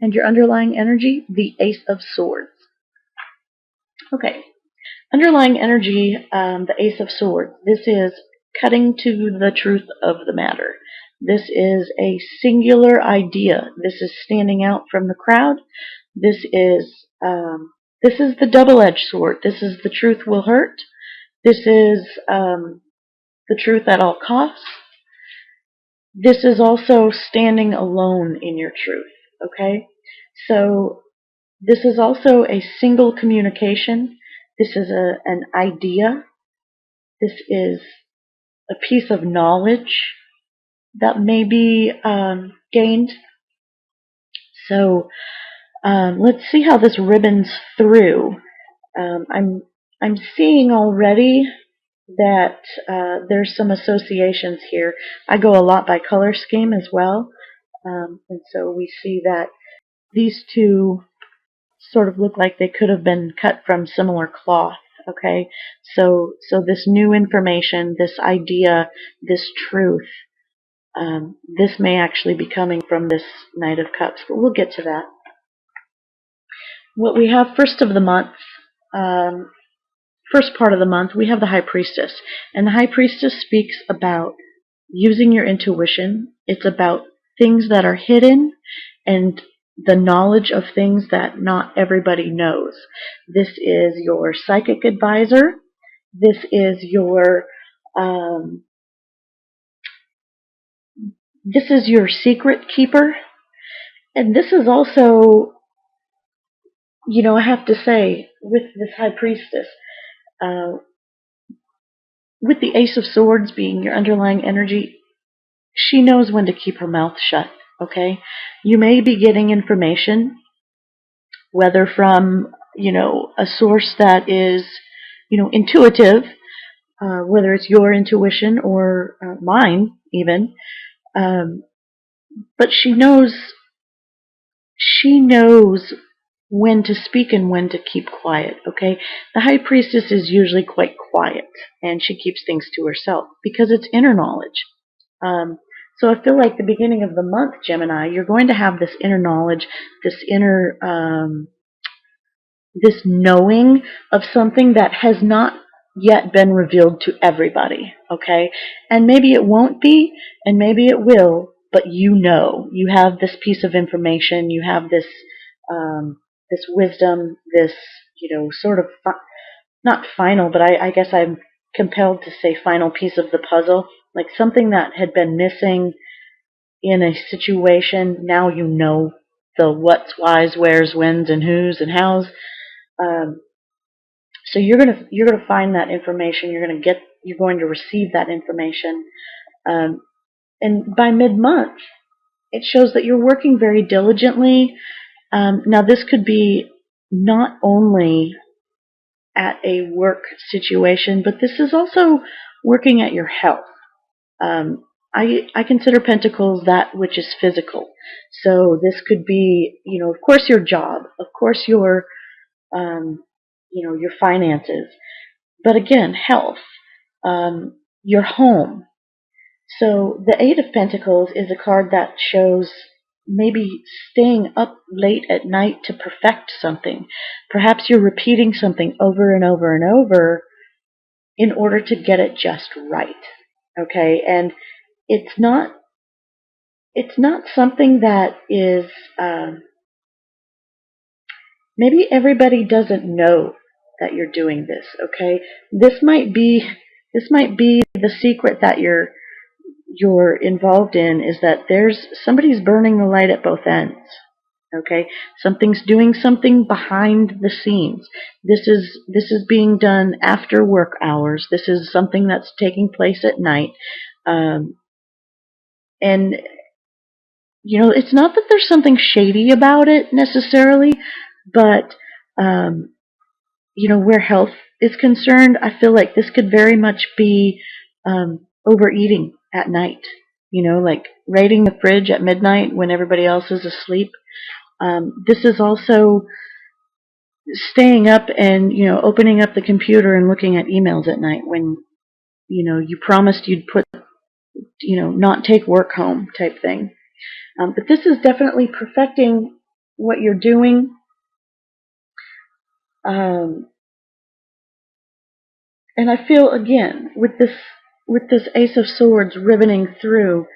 And your underlying energy, the Ace of Swords. Okay, underlying energy, the Ace of Swords. This is cutting to the truth of the matter. This is a singular idea. This is standing out from the crowd. This is the double-edged sword. This is the truth will hurt. This is the truth at all costs. This is also standing alone in your truth. Okay, so this is also a single communication. This is an idea. This is a piece of knowledge that may be gained. So let's see how this ribbons through. I'm seeing already that there's some associations here. I go a lot by color scheme as well, and so we see that these two sort of look like they could have been cut from similar cloth. Okay, so this new information, this idea, this truth, this may actually be coming from this Knight of Cups, but we'll get to that. What we have first of the month, first part of the month, we have the High Priestess, and the High Priestess speaks about using your intuition. It's about things that are hidden and the knowledge of things that not everybody knows. This is your psychic advisor. This is your secret keeper. And this is also, you know, I have to say, with this High Priestess, with the Ace of Swords being your underlying energy, she knows when to keep her mouth shut. Okay, you may be getting information, whether from, you know, a source that is, you know, intuitive, whether it's your intuition or mine even, but she knows when to speak and when to keep quiet. Okay, the High Priestess is usually quite quiet, and she keeps things to herself because it's inner knowledge. So I feel like the beginning of the month, Gemini, you're going to have this inner knowledge, this inner, this knowing of something that has not yet been revealed to everybody, okay? And maybe it won't be, and maybe it will, but you know. You have this piece of information, you have this, this wisdom, this, you know, sort of, not final, but I guess I'm compelled to say final piece of the puzzle. Like something that had been missing in a situation, now you know the what's, why's, where's, when's, and who's, and how's. So you're gonna find that information. You're going to receive that information, and by mid-month, it shows that you're working very diligently. Now this could be not only at a work situation, but this is also working at your health. I consider Pentacles that which is physical. So this could be, you know, of course your job, of course your, you know, your finances, but again, health, your home. So the Eight of Pentacles is a card that shows maybe staying up late at night to perfect something. Perhaps you're repeating something over and over and over in order to get it just right. Okay, and it's not something that is, maybe everybody doesn't know that you're doing this. Okay, this might be the secret that you're involved in, is that somebody's burning the light at both ends. Okay, something's doing something behind the scenes. This is being done after work hours. This is something that's taking place at night. And, you know, it's not that there's something shady about it necessarily, but, you know, where health is concerned, I feel like this could very much be overeating at night. You know, like raiding the fridge at midnight when everybody else is asleep. This is also staying up and, you know, opening up the computer and looking at emails at night when, you know, you promised you'd put, you know, not take work home type thing. But this is definitely perfecting what you're doing. And I feel, again, with this Ace of Swords ribboning through,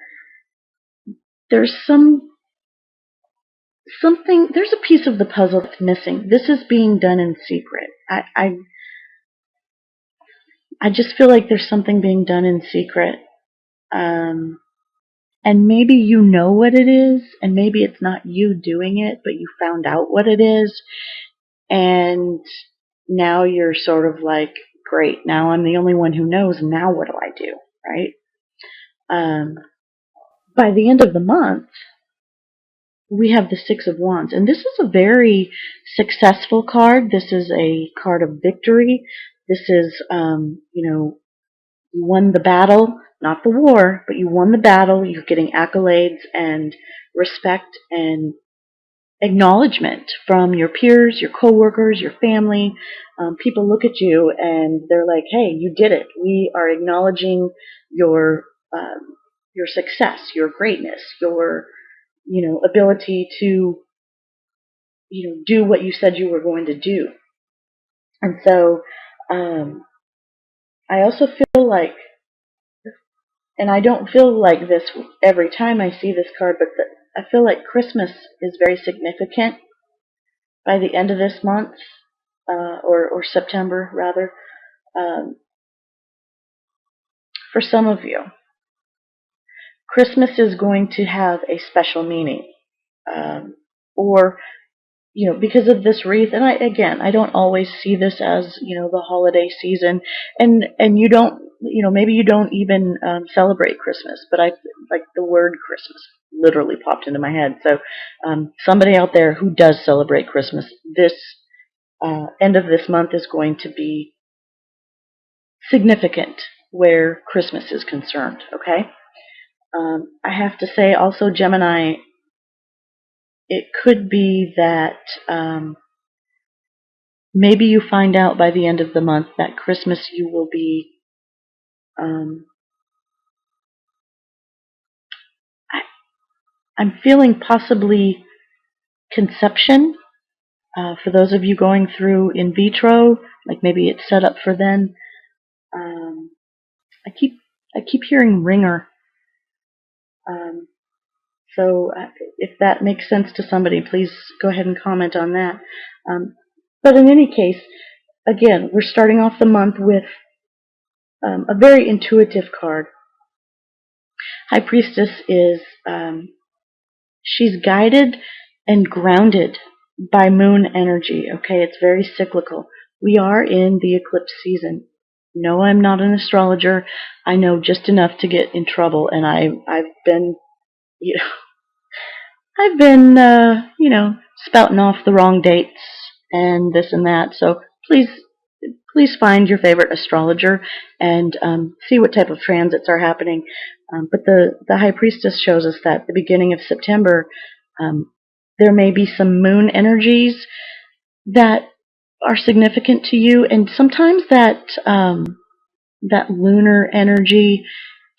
there's there's a piece of the puzzle that's missing. This is being done in secret. I just feel like there's something being done in secret. And maybe you know what it is, and maybe it's not you doing it, but you found out what it is, and now you're sort of like, great, now I'm the only one who knows, now what do I do, right? By the end of the month, we have the Six of Wands, and this is a very successful card. This is a card of victory. This is, you won the battle, not the war, but you won the battle. You're getting accolades and respect and acknowledgement from your peers, your coworkers, your family. People look at you and they're like, "Hey, you did it. We are acknowledging your success, your greatness, your ability to do what you said you were going to do." And so I also feel like, and I don't feel like this every time I see this card, but I feel like Christmas is very significant by the end of this month, or September rather, for some of you. Christmas is going to have a special meaning, or because of this wreath. And I don't always see this as the holiday season, and you don't, maybe you don't even celebrate Christmas, but I like the word Christmas literally popped into my head. So somebody out there who does celebrate Christmas, this end of this month is going to be significant where Christmas is concerned. Okay. I have to say also, Gemini, it could be that maybe you find out by the end of the month that Christmas you will be I'm feeling possibly conception, for those of you going through in vitro, like maybe it's set up for then. I keep hearing ringer. So if that makes sense to somebody, please go ahead and comment on that. But in any case, again, we're starting off the month with a very intuitive card. High Priestess is, she's guided and grounded by moon energy. Okay, it's very cyclical. We are in the eclipse season. No, I'm not an astrologer. I know just enough to get in trouble, and I've been, spouting off the wrong dates and this and that. So please find your favorite astrologer and see what type of transits are happening. But the High Priestess shows us that at the beginning of September, there may be some moon energies that are significant to you, and sometimes that lunar energy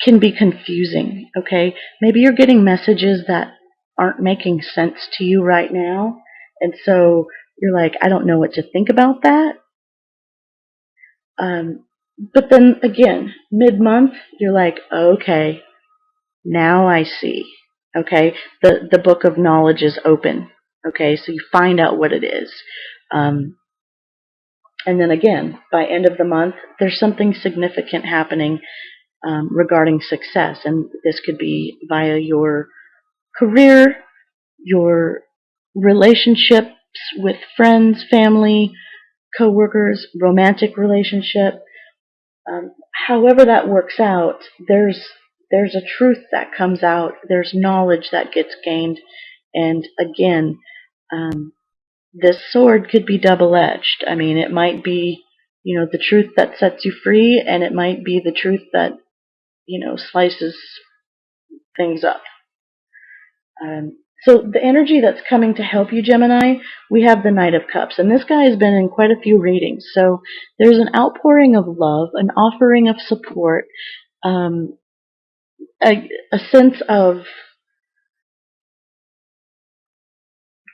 can be confusing. Okay, maybe you're getting messages that aren't making sense to you right now, and so you're like, I don't know what to think about that. But then again, mid-month, you're like, okay, now I see. Okay, the book of knowledge is open. Okay, so you find out what it is. And then again, by end of the month, there's something significant happening regarding success. And this could be via your career, your relationships with friends, family, coworkers, romantic relationship. However that works out, there's a truth that comes out. There's knowledge that gets gained. And again, this sword could be double-edged. I mean, it might be, the truth that sets you free, and it might be the truth that, slices things up. So the energy that's coming to help you, Gemini, we have the Knight of Cups. And this guy has been in quite a few readings. So there's an outpouring of love, an offering of support, a sense of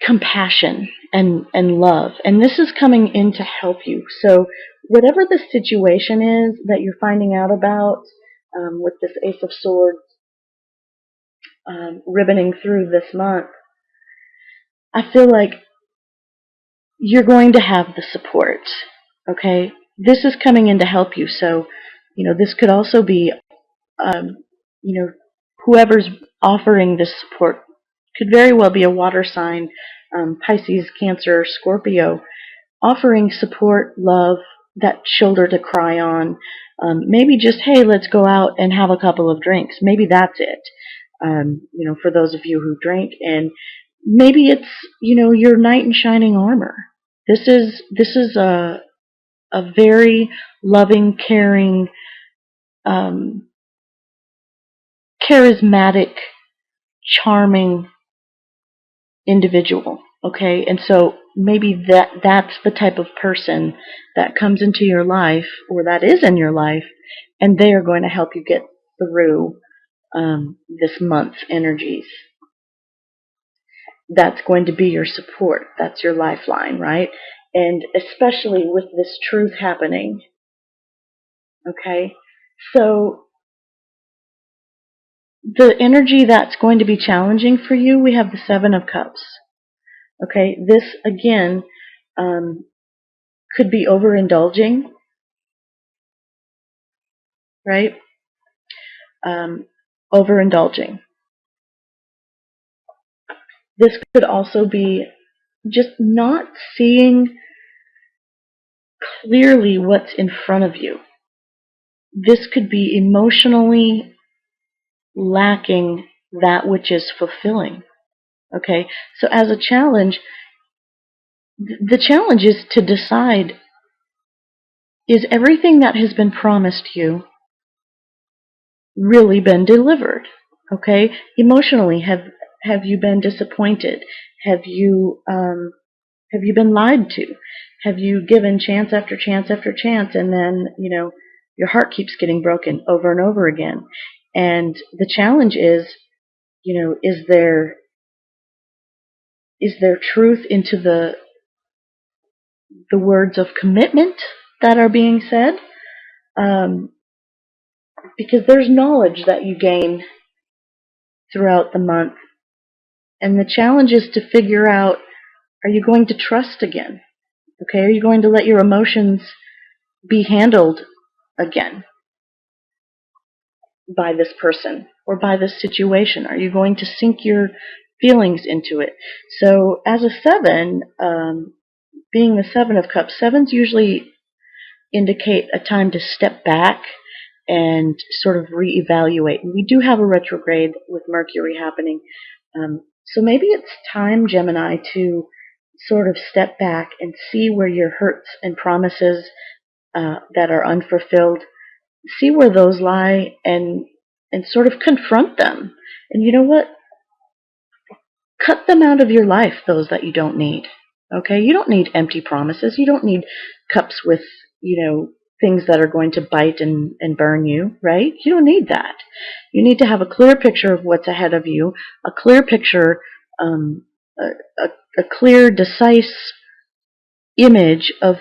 compassion and love. And this is coming in to help you. So whatever the situation is that you're finding out about with this Ace of Swords ribboning through this month, I feel like you're going to have the support. Okay? This is coming in to help you. So, this could also be, you know, whoever's offering this support could very well be a water sign, Pisces, Cancer, Scorpio, offering support, love, that shoulder to cry on. Maybe just, hey, let's go out and have a couple of drinks. Maybe that's it. For those of you who drink, and maybe it's, your knight in shining armor. This is a very loving, caring, charismatic, charming individual. Okay, and so maybe that's the type of person that comes into your life, or that is in your life, and they are going to help you get through this month's energies. That's going to be your support. That's your lifeline, right? And especially with this truth happening. Okay, so the energy that's going to be challenging for you, we have the Seven of Cups. Okay, this again could be overindulging, right? Overindulging. This could also be just not seeing clearly what's in front of you. This could be emotionally lacking that which is fulfilling. Okay, so as a challenge, the challenge is to decide, is everything that has been promised you really been delivered? Okay, emotionally, have you been disappointed? Have you been lied to? Have you given chance after chance after chance, and then your heart keeps getting broken over and over again? And the challenge is, is there truth into the words of commitment that are being said? Because there's knowledge that you gain throughout the month. And the challenge is to figure out, are you going to trust again? Okay, are you going to let your emotions be handled again by this person or by this situation? Are you going to sink your feelings into it? So as a 7, being the 7 of Cups, 7s usually indicate a time to step back and sort of reevaluate. And we do have a retrograde with Mercury happening. So maybe it's time, Gemini, to sort of step back and see where your hurts and promises that are unfulfilled, see where those lie, and sort of confront them. And you know what? Cut them out of your life, those that you don't need. Okay? You don't need empty promises. You don't need cups with, things that are going to bite and burn you, right? You don't need that. You need to have a clear picture of what's ahead of you, a clear picture, a clear, decisive image of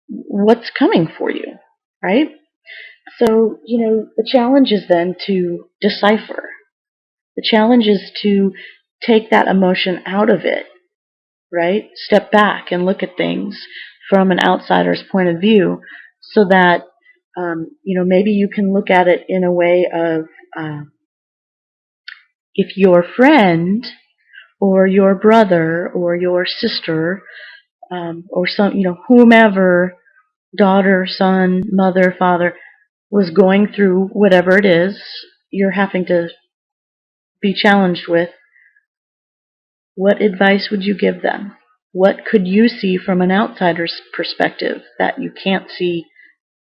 what's coming for you, right? So, the challenge is then to decipher. The challenge is to take that emotion out of it, right? Step back and look at things from an outsider's point of view, so that maybe you can look at it in a way of, if your friend or your brother or your sister or some, whomever, daughter, son, mother, father, was going through whatever it is you're having to be challenged with, what advice would you give them? What could you see from an outsider's perspective that you can't see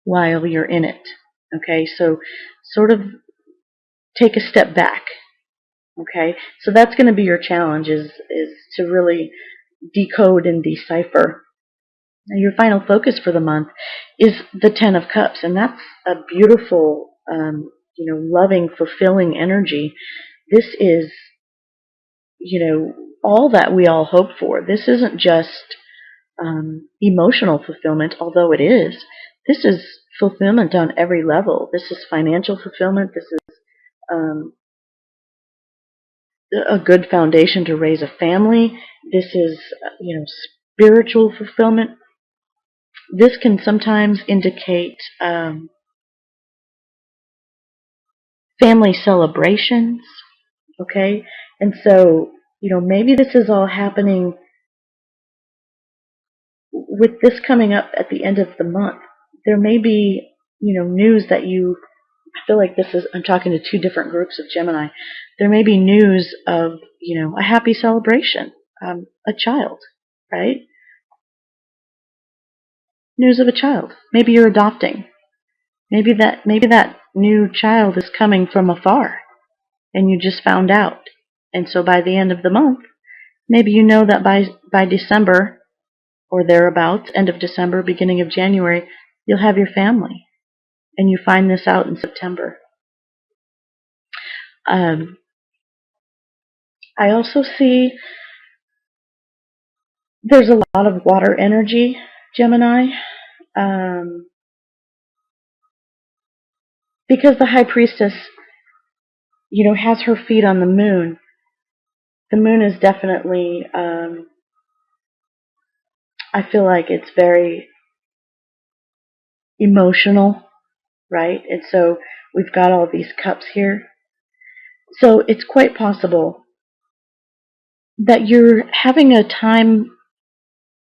while you're in it? Okay, so sort of take a step back. Okay, so that's going to be your challenge, is to really decode and decipher. Now, your final focus for the month is the Ten of Cups, and that's a beautiful, loving, fulfilling energy. This is, all that we all hope for. This isn't just emotional fulfillment, although it is. This is fulfillment on every level. This is financial fulfillment. This is um, a good foundation to raise a family. This is, spiritual fulfillment. This can sometimes indicate family celebrations, okay? And so, maybe this is all happening with this coming up at the end of the month. There may be, news that I feel like I'm talking to two different groups of Gemini. There may be news of, a happy celebration, a child, right? News of a child. Maybe you're adopting. Maybe that new child is coming from afar and you just found out. And so by the end of the month, maybe you know that by December or thereabouts, end of December, beginning of January, you'll have your family. And you find this out in September. I also see there's a lot of water energy, Gemini, because the High Priestess, has her feet on the moon. The moon is definitely, I feel like it's very emotional, right? And so we've got all these cups here. So it's quite possible that you're having a time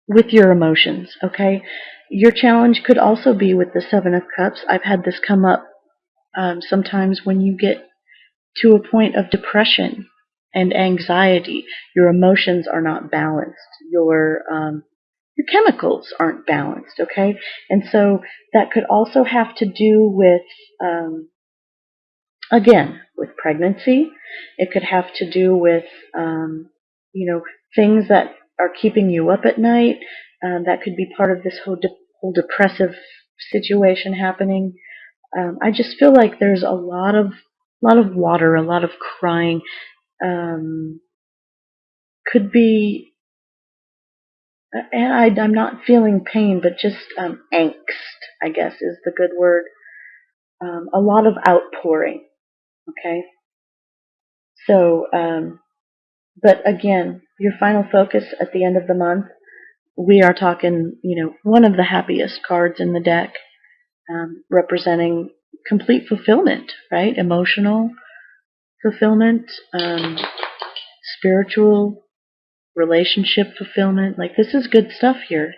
with your emotions, okay? Your challenge could also be with the Seven of Cups. I've had this come up sometimes when you get to a point of depression and anxiety. Your emotions are not balanced. Your chemicals aren't balanced, okay? And so that could also have to do with, again, with pregnancy. It could have to do with, things that are keeping you up at night. That could be part of this whole depressive situation happening. I just feel like there's a lot of water, a lot of crying. Could be, and I'm not feeling pain, but just angst, I guess, is the good word. A lot of outpouring. Okay. So, but again, your final focus at the end of the month, we are talking, one of the happiest cards in the deck, representing complete fulfillment, right? Emotional fulfillment, spiritual, relationship fulfillment. Like, this is good stuff here.